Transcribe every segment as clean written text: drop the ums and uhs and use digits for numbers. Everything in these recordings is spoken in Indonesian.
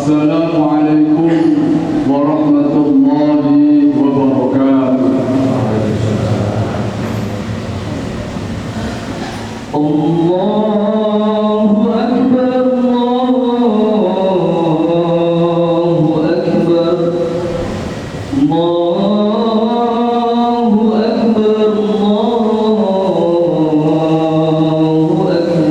Assalamualaikum warahmatullahi wabarakatuh. Allahu Akbar, Allahu Akbar, Allahu Akbar, Allahu Akbar.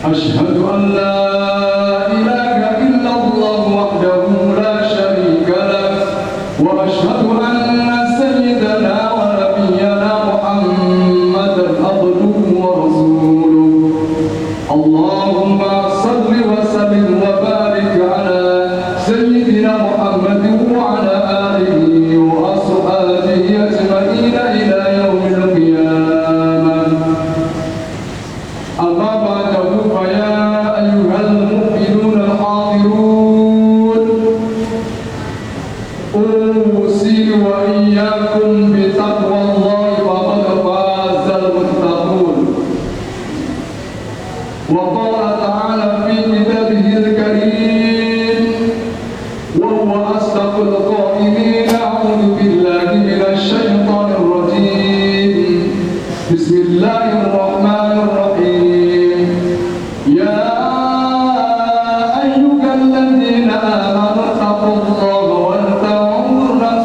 Ashhadu an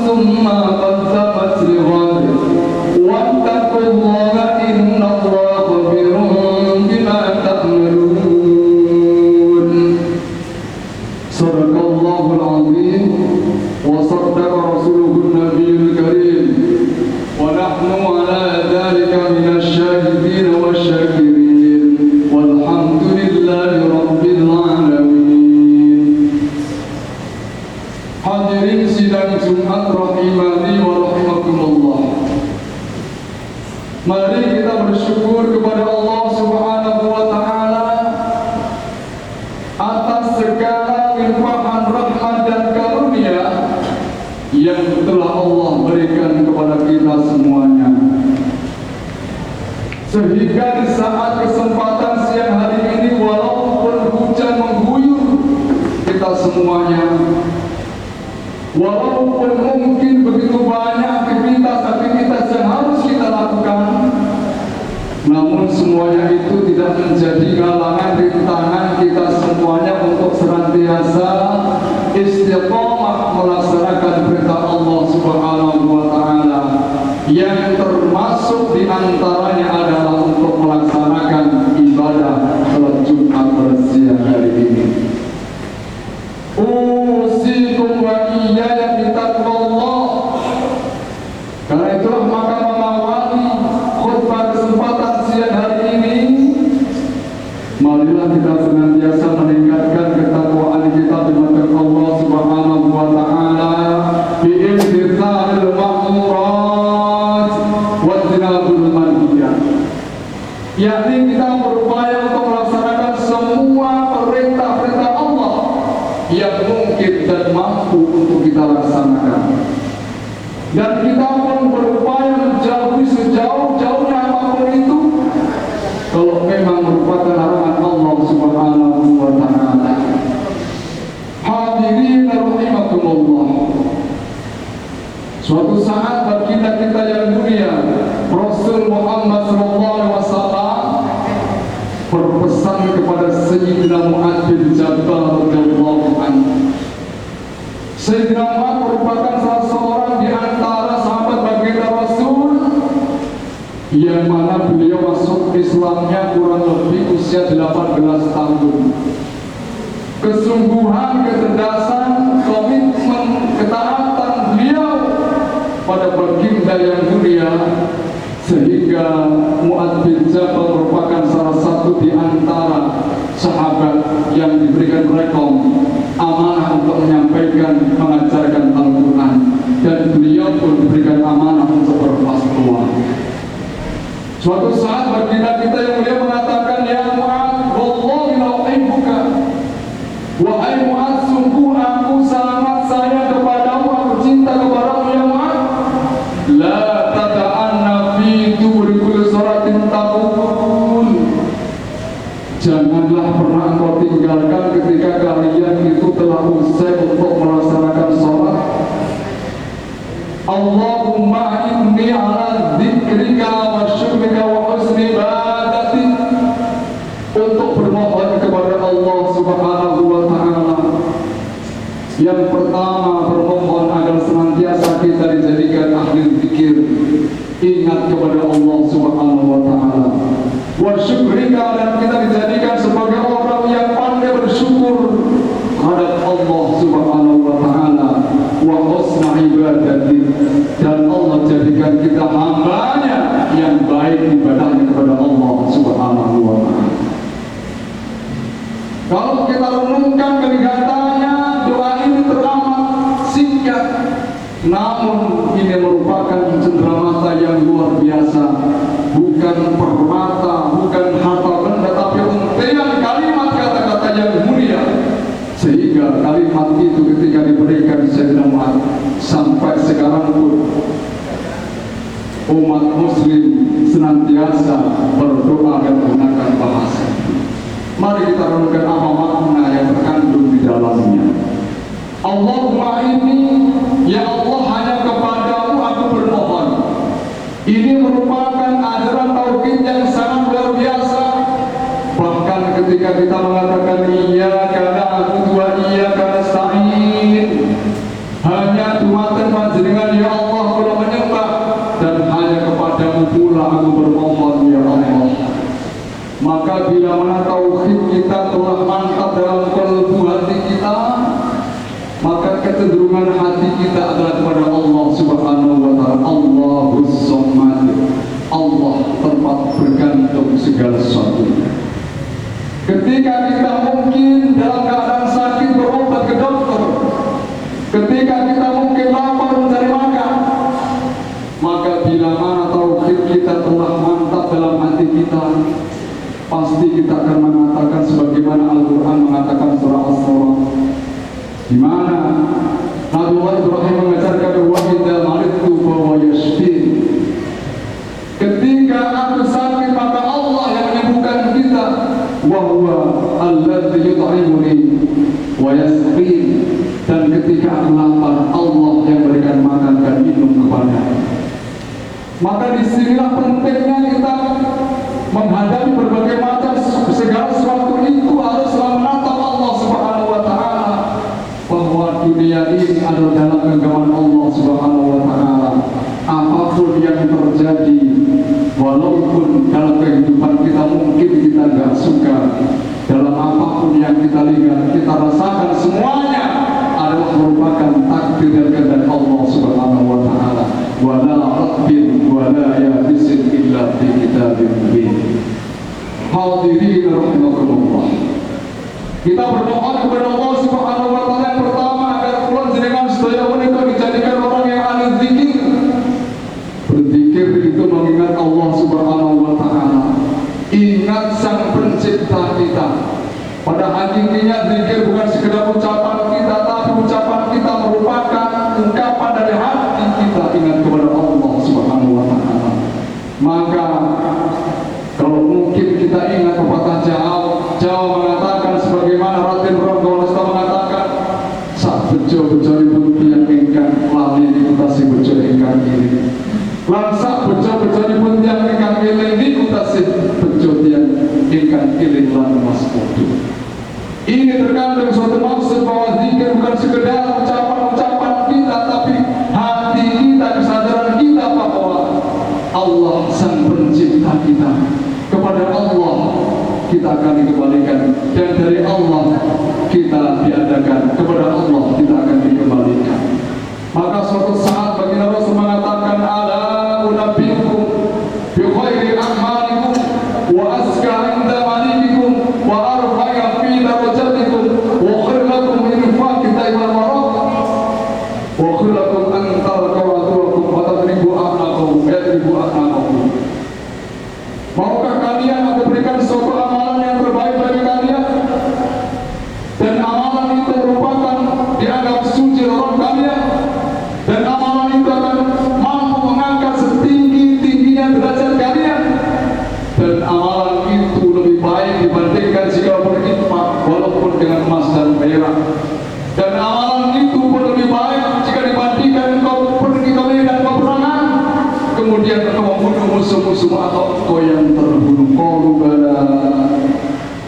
ثم قدمت لغد yang telah Allah berikan kepada kita semuanya. Sehingga di saat kesempatan siang hari ini, walaupun hujan mengguyur kita semuanya, walaupun mungkin begitu banyak aktivitas yang harus kita lakukan, namun semuanya itu tidak menjadi halangan rintangan kita semuanya untuk senantiasa istiqomah melaksanakan perintah Allah Subhanahu wa Ta'ala, yang termasuk diantaranya adalah untuk melaksanakan ibadah salat Jumat pada siang hari ini. Usikum wa iyaya bitaqwallah. Karena itulah maka mengawali khutbah kesempatan siang hari ini, marilah kita senantiasa meningkatkan ketakwaan kita di mata Allah Subhanahu wa Ta'ala biimtithalil ma'murat wa tinabul manhiyat, yakni kita berupaya untuk melaksanakan semua perintah-perintah Allah yang mungkin dan mampu untuk kita laksanakan, dan kita pun berupaya menjauhi sejauh-jauhnya apapun itu kalau memang merupakan larangan Allah Subhanahu wa Ta'ala. Hadirin rahimakumullah, suatu saat bagi kita yang mulia, Rasul Muhammad SAW berpesan kepada Sayyidina Mu'adz bin Jabal radhiyallahu anhu. Sayyidina Mu'adz merupakan salah seorang di antara sahabat baginda Rasul yang mana beliau masuk Islamnya kurang lebih usia 18 tahun. Kesungguhan, kecerdasan, komitmen, ketaatan beliau pada baginda yang mulia, sehingga Mu'adz bin Jabal merupakan salah satu di antara sahabat yang diberikan rekom amanah untuk menyampaikan, mengajarkan Al-Quran, dan beliau pun diberikan amanah untuk berfatwa. Suatu saat baginda kita yang mulia mengatakan, ya Mu'adz, wallahi la uhibbuka, wahai Mu'adz, sungguh aku sangat sayang kepadamu, aku cinta kepadamu ya Mu'adz. La tada'anna fi duburi kulli salatin taqul, janganlah pernah engkau tinggalkan ketika kalian itu telah usai untuk melaksanakan sholat. Allahumma inni ala dzikrika wa syukrika wa husni ibadatik, untuk bermohon kepada Allah Subhanahu wa Ta'ala. Yang pertama, bermohon agar senantiasa kita dijadikan ahli zikir, ingat kepada Allah Subhanahu wa Ta'ala. Wa syukrika, dan kita dijadikan sebagai orang yang pandai bersyukur terhadap Allah Subhanahu wa Ta'ala. Wa husna ibadatik, dan Allah jadikan kita hambanya yang baik ibadahnya kepada Allah Subhanahu wa Ta'ala. Kalau kita renungkan kelihatannya doa ini teramat singkat, namun ini merupakan cenderamata yang luar biasa. Bukan permata, bukan harta benda, tapi untian kalimat kata-kata yang mulia, sehingga kalimat itu ketika diberikan Sayyidina Mu'adz sampai sekarang pun umat muslim senantiasa berdoa dan menggunakan bahasa. Mari kita renungkan apa makna yang terkandung di dalamnya. Allahumma inni, ya Allah, hanya kepadamu aku bermohon. Ini merupakan ajaran tauhid yang sangat luar biasa. Bahkan ketika kita mengatakan iyyaka na'budu wa iyyaka nasta'in, hanya dumateng panjenengan ya Allah kula menyembah, dan hanya kepadamu pula aku bermohon ya Allah. Maka bila mana tauhid kita telah mantap dalam kalbu hati kita, maka kecenderungan hati kita adalah kepada Allah Subhanahu wa Ta'ala. Allahus Samad, Allah tempat bergantung segala sesuatu. Ketika kita mungkin dalam keadaan sakit berobat ke dokter, ketika kita mungkin lapar mencari makan, maka bila mana tauhid kita telah mantap dalam hati kita, pasti kita akan mengatakan sebagaimana Al-Quran mengatakan surah As-Surah, di mana Nabi Ibrahim mengajarkan wa Maka disinilah pentingnya kita menghadapi berbagai macam segala sesuatu itu haruslah menatap Allah Subhanahu wa Ta'ala, bahwa dunia ini adalah dalam genggaman Allah Subhanahu wa Ta'ala. Apapun yang terjadi, walaupun dalam kehidupan kita mungkin kita nggak suka, dalam apapun yang kita lihat, kita rasakan, semuanya adalah merupakan takdir dan kehendak Allah Subhanahu wa Ta'ala. Wala rabbin wala yabisin illa fi kitabim mubin. Hadirin rahimakumullah, kita berdoa kepada Allah Subhanahu wa Ta'ala yang pertama agar kula jenengan sedaya menika dijadikan orang yang ahli zikir. Berzikir itu mengingat Allah Subhanahu wa Ta'ala, ingat Sang Pencipta kita. Pada hakikatnya zikir bukan sekedar ucapan kita, tapi ucapan kita merupakan ungkapan dari hati kita ingat kepada Allah Subhanahu wa Ta'ala. Maka kalau mungkin kita ingat pepatah Jawa mengatakan, sebagaimana Raden Ronggo mengatakan, sak bejo-bejo yang ingkang lali dikutasi bejo ingkang ini, lan sak bejo-bejo yang ingkang eling dikutasi bejo yang ingkang eling lan mas podo. Ini terkandung suatu maksud bahwa zikir bukan sekedar ucapan-ucapan kita, tapi hati kita, kesadaran kita bahwa Allah Sang Pencipta kita. Kepada Allah kita akan dikembalikan, dan dari Allah kita diadakan, kepada Allah kita akan dikembalikan. Maka suatu saat baginda Rasul mengatakan, ala unabbiukum bi khairi a'malikum wa azka 'inda malikikum wa arfa'a fi darajatikum wa khairakum min infaqi wal waraq wa khairakum an tarku adukum wa tadribu a'naqakum yadribu a'naqakum. Maukah kalian aku berikan suatu amalan yang terbaik bagi kalian, dan amalan itu merupakan dianggap suci oleh kalian, dan amalan itu akan mampu mengangkat setinggi-tingginya derajat kalian, dan amalan itu lebih baik dibandingkan jika berinfak walaupun dengan emas dan perak, dan amalan itu pun lebih baik jika dibandingkan engkau pergi ke medan peperangan, kemudian engkau membunuh musuh-musuh atau engkau yang terbunuh. Qalu bala.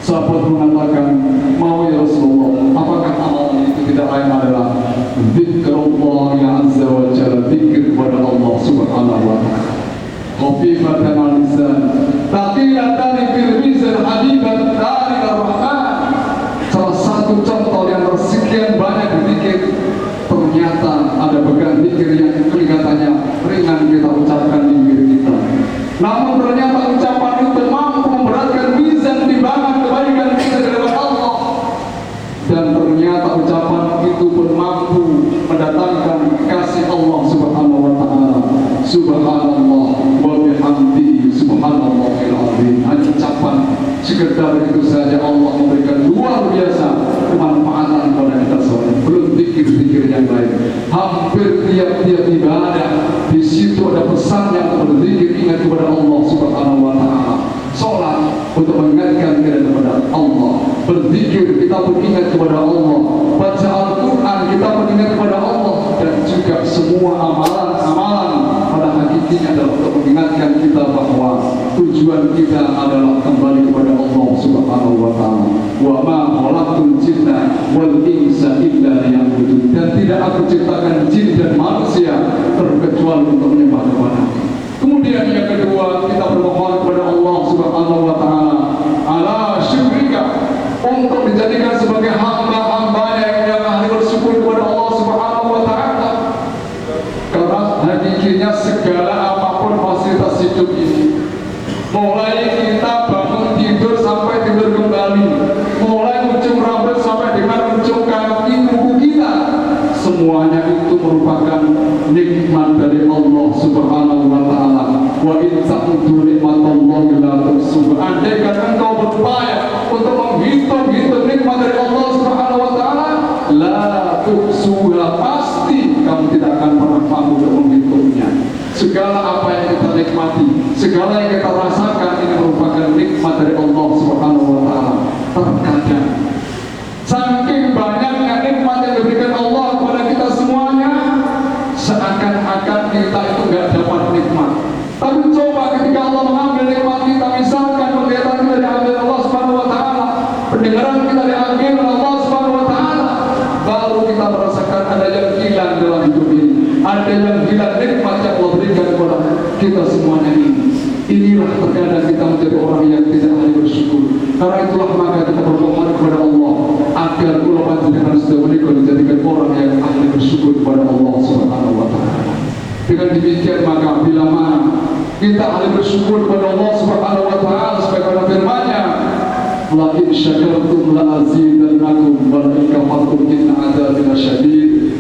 Sahabat mengatakan, mau ya Rasulullah, apakah amalan itu tidak lain adalah zikrullah ya azza wa jalla, zikir kepada Allah Subhanahu wa Ta'ala, khafifatan al lisan thaqilatan fil mizan habiban dari ar-rahman. Salah satu contoh yang tersekian banyak berzikir, ternyata ada bagian zikir yang kelihatannya ringan kita ucapkan di diri kita, namun ternyata ucapan itu mampu memberatkan mizan timbangan kebaikan kita di hadapan Allah, dan ternyata ucapan itu pun mampu mendatangkan kasih Allah Subhanahu wa Ta'ala. Subhanallah wa bihamdihi subhanallahil azim. Hanya ucapan sekedar itu saja Allah memberikan luar biasa kemanfaatan kepada kita semua. Belum zikir-zikir yang lain. Hampir tiap-tiap ibadah di situ ada pesan yang berzikir ingat kepada Allah Subhanahu wa Ta'ala. Salat untuk mengingatkan kita kepada Allah, berzikir kita pun ingat kepada Allah, baca Al-Quran kita pun ingat kepada Allah, dan juga semua amalan-amalan pada hakikatnya adalah untuk mengingatkan kita bahwa tujuan kita adalah kembali kepada Allah Subhanahu wa Ta'ala. Wa ma khalaqtul jinna wal insa illa liya'budun. Dan tidak aku ciptakan jin dan manusia terkecuali untuk menyembah kepada Aku. Kemudian yang kedua, kita bermohon kepada Allah Subhanahu wa Ta'ala ala syukrika, untuk dijadikan sebagai hamba-hambanya yang ahli bersyukur kepada Allah Subhanahu wa Ta'ala. Karena hakikatnya segala apapun fasilitas hidup ini, mulai kita bangun tidur sampai tidur kembali, mulai ujung rambut sampai dengan ujung kaki tubuh kita, semuanya itu merupakan nikmat dari Allah Subhanahu wa Ta'ala. Wa in ta'uddu nikmatallahi la tuhsuha. Andaikan engkau berupaya untuk menghitung-hitung nikmat dari Allah Subhanahu wa Ta'ala, la tuhsuha, pasti kamu tidak akan pernah mampu untuk menghitungnya. Segala apa yang kita nikmati, segala yang kita rasakan, ini merupakan nikmat dari Allah Subhanahu wa Ta'ala. Terkadang saking banyaknya nikmat yang diberikan Allah kepada kita semuanya, seakan-akan kita itu nggak dapat nikmat. Coba ketika Allah mengambil nikmat kita, misalkan penglihatan kita diambil Allah Subhanahu wa taala, pendengaran kita diambil Allah Subhanahu wa taala, baru kita merasakan ada yang hilang dalam hidup ini. Ada yang hilang nikmat yang Allah berikan kepada kita semuanya ini. Inilah terkadang kita menjadi orang yang tidak ahli bersyukur. Karena itulah maka kita berdoa kepada Allah agar kula panjenengan sedaya menika dijadikan orang yang ahli bersyukur kepada Allah Subhanahu wa taala. Dengan demikian maka bila mana kita ahli bersyukur kepada Allah Subhanahu wa taala sebagaimana firman-Nya, la in syakartum la azidannakum wa la in kafartum inna adzabi lasyadid.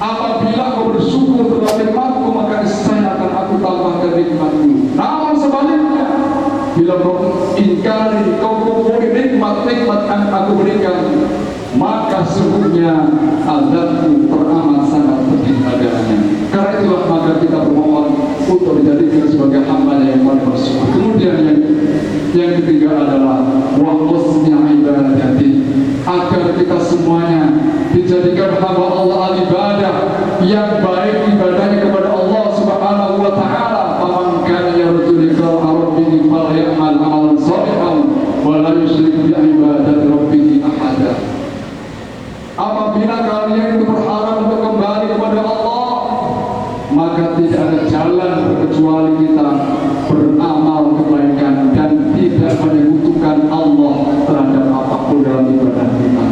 Apabila kau bersyukur terhadap nikmatku, maka niscaya akan aku tambahkan nikmatmu. Namun sebaliknya, bila kau ingkari, kau kumpuli nikmat-nikmat yang aku berikan, maka sesungguhnya azabku teramat sangat pedih padanya. Karena itulah maka kita bermohon untuk dijadikan sebagai hamba-Nya yang paling bersyukur. Kemudian yang ketiga adalah wa husna ibadati, agar kita semuanya dijadikan hamba Allah al-ibadah yang baik ibadahnya kepada Allah Subhanahu wa taala. Faman kana yarju liqa'a rabbih falyamal 'amalan shalihan wa la yusyrik bi ibadati rabbih ahada. Apabila kalian itu berharap untuk kembali kepada Allah, maka tidak ada jalan kecuali kita beramal kebaikan dan tidak menyekutukan Allah terhadap apapun dalam ibadah kita.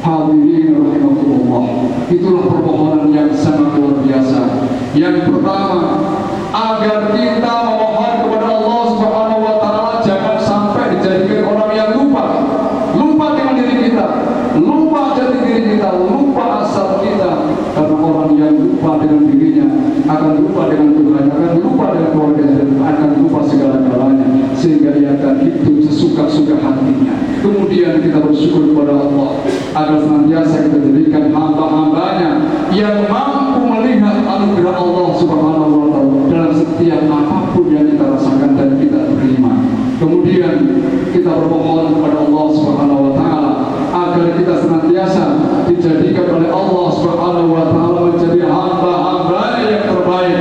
Hadirin rahimakumullah, itulah permohonan yang sangat luar biasa. Yang pertama, agar kita memohon kepada Allah Subhanahu wa taala jangan sampai dijadikan orang yang lupa dengan diri kita, lupa jati diri kita, lupa asal kita. Karena orang yang lupa dengan dirinya akan lupa dengan Tuhan, akan lupa dengan keluarganya, dan akan lupa segala-galanya, sehingga ia akan hidup sesuka-suka hatinya. Kemudian kita bersyukur kepada Allah agar senantiasa kita jadikan hamba-hambanya yang mampu melihat anugerah Allah Subhanahu wa taala dalam setiap apapun yang kita rasakan dan kita terima. Kemudian kita bermohon kepada Allah Subhanahu wa taala agar kita senantiasa dijadikan oleh Allah Subhanahu wa taala menjadi hamba-hambanya yang terbaik.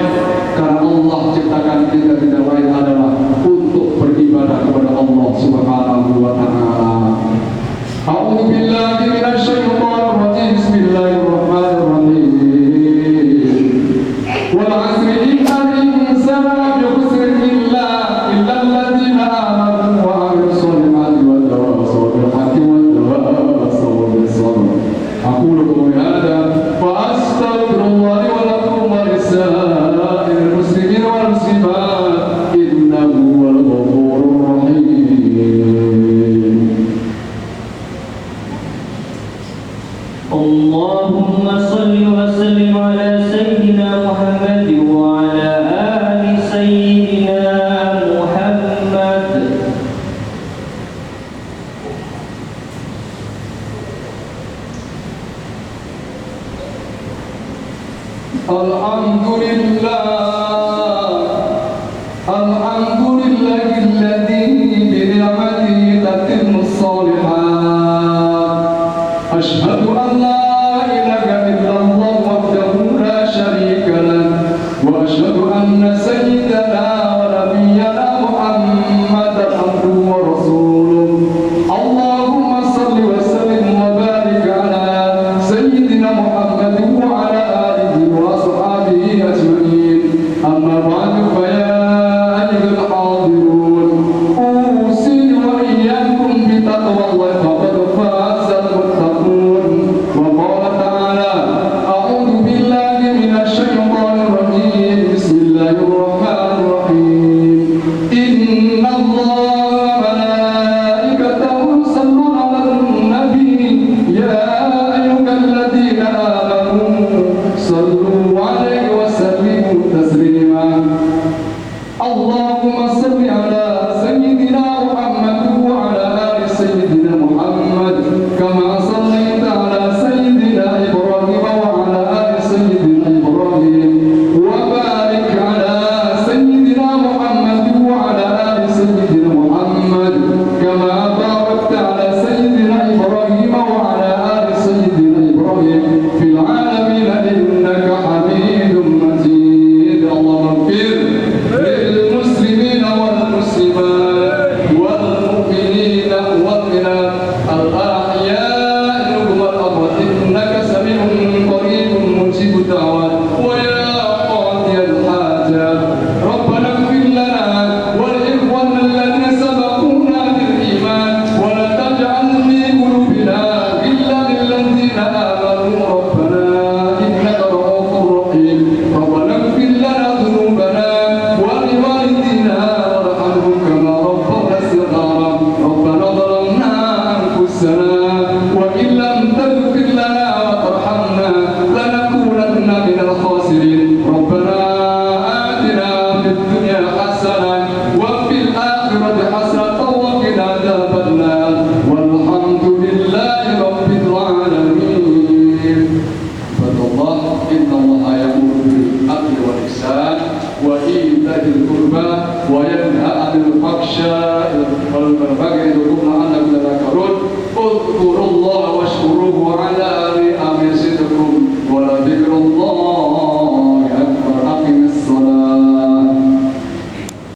Karena Allah ciptakan kita tidak lain adalah untuk beribadah kepada Allah Subhanahu wa taala. A'udzu billahi minasy syaithanir rajim. Bismillahirrahmanirrahim. Wal 'asri innal insana lafi khusrin illa alladziina aamanu wa 'amilus shalihati wa tawassaw bil haqqi wa tawassaw bis sabr. Aqulu qawli hadza wa astaghfirullah li wa lakum wa lisa'iril muslimin wal muslimat innahu huwal ghafurur rahim. Allahumma salli wa sallim ala sayyidina Muhammad wa ala ali sayyidina Muhammad. Alhamdulillahilladzi bi ni'matihi tatimmus shalihat. Asyhadu an la ilaha illallah wahdahu la syarika lah wa asyhadu anna sayyidana wa nabiyyana Muhammadan abduhu wa rasuluh. Allahumma salli wa sallim wa barik ala sayyidina Muhammad wa ala alihi wa ashabihi ajma'in. Amma ba'du fa ya ayyuhal hadirun, usikum wa iyyakum bi taqwallahi faqad fazal muttaqun. Wa qala ta'ala a'udzu billahi minasy syaithanir rajim. Bismillahirrahmanirrahim. Buaya